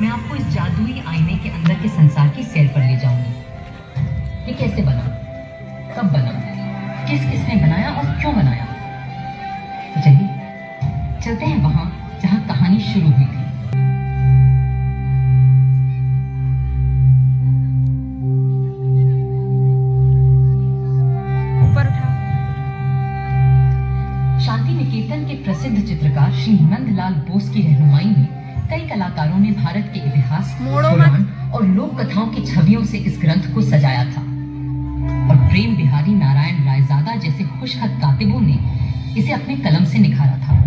मैं आपको इस जादुई आईने के अंदर के संसार की सैर पर ले जाऊंगी। ये कैसे बना, कब बना, किस किसने बनाया और क्यों बनाया? तो चलिए चलते हैं वहां जहां कहानी शुरू हुई थी। शांति निकेतन के प्रसिद्ध चित्रकार श्री नंदलाल बोस की रहनुमाई में कई कलाकारों ने भारत के इतिहास, पुराण और लोक कथाओं की छवियों से इस ग्रंथ को सजाया था और प्रेम बिहारी नारायण रायजादा जैसे खुशखत कातिबों ने इसे अपने कलम से निखारा था।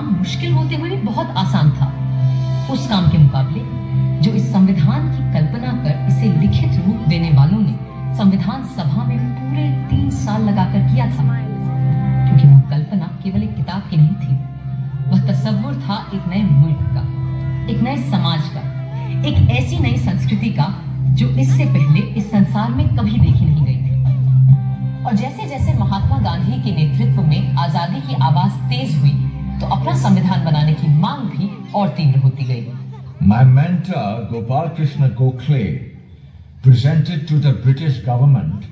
मुश्किल होते हुए बहुत आसान था उस काम के मुकाबले जो इस संविधान की कल्पना कर इसे लिखित रूप देने वालों ने संविधान सभा में पूरे 3 साल लगाकर किया था। क्योंकि वो कल्पना केवल एक किताब की नहीं थी, वह तस्वुर था एक नए मुल्क का, एक नए समाज का, एक ऐसी नई संस्कृति का जो इससे पहले इस संसार में कभी देखी नहीं गई थी। और जैसे जैसे महात्मा गांधी के नेतृत्व में आजादी की आवाज तेज हुई तो अपना संविधान बनाने की मांग भी और तीव्र होती गई। My mentor Gopal Krishna Gokhale presented to the British government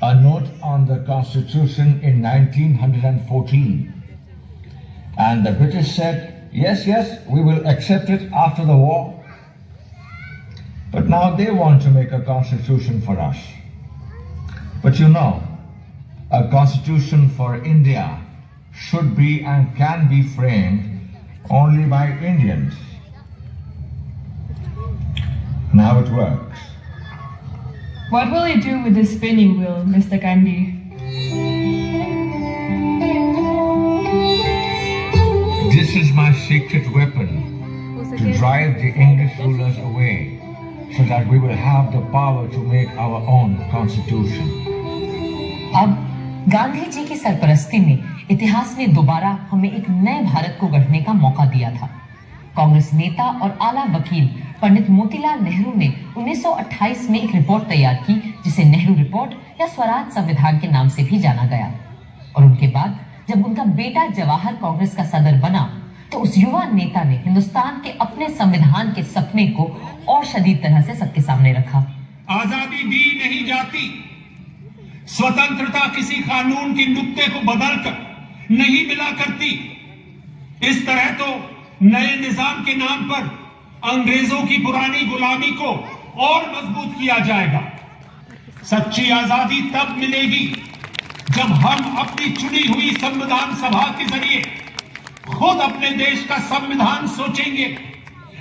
a note on the Constitution in 1914, and the British said, yes, we will accept it after the war. But now they want to make a constitution for us. But you know, a constitution for India should be and can be framed only by Indians. And how it works. What will you do with this spinning wheel, Mr. Gandhi? This is my secret weapon to drive the English rulers away so that we will have the power to make our own constitution. अब गांधी जी की सरपरस्ती में इतिहास ने दोबारा हमें एक नए भारत को गढ़ने का मौका दिया था। कांग्रेस नेता और आला वकील पंडित मोतीलाल नेहरू ने 1928 में एक रिपोर्ट तैयार की जिसे नेहरू रिपोर्ट या स्वराज संविधान के नाम से भी जाना गया। और उनके बाद जब उनका बेटा जवाहर कांग्रेस का सदर बना तो उस युवा नेता ने हिंदुस्तान के अपने संविधान के सपने को और शदीद तरह से सबके सामने रखा। आजादी दी नहीं जाती, स्वतंत्रता किसी कानून के नुक्ते को बदलकर नहीं मिला करती। इस तरह तो नए निजाम के नाम पर अंग्रेजों की पुरानी गुलामी को और मजबूत किया जाएगा। सच्ची आजादी तब मिलेगी जब हम अपनी चुनी हुई संविधान सभा के जरिए खुद अपने देश का संविधान सोचेंगे,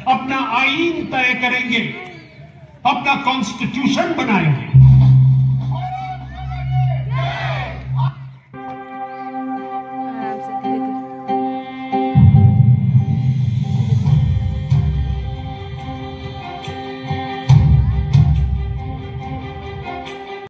अपना आईन तय करेंगे, अपना कॉन्स्टिट्यूशन बनाएंगे।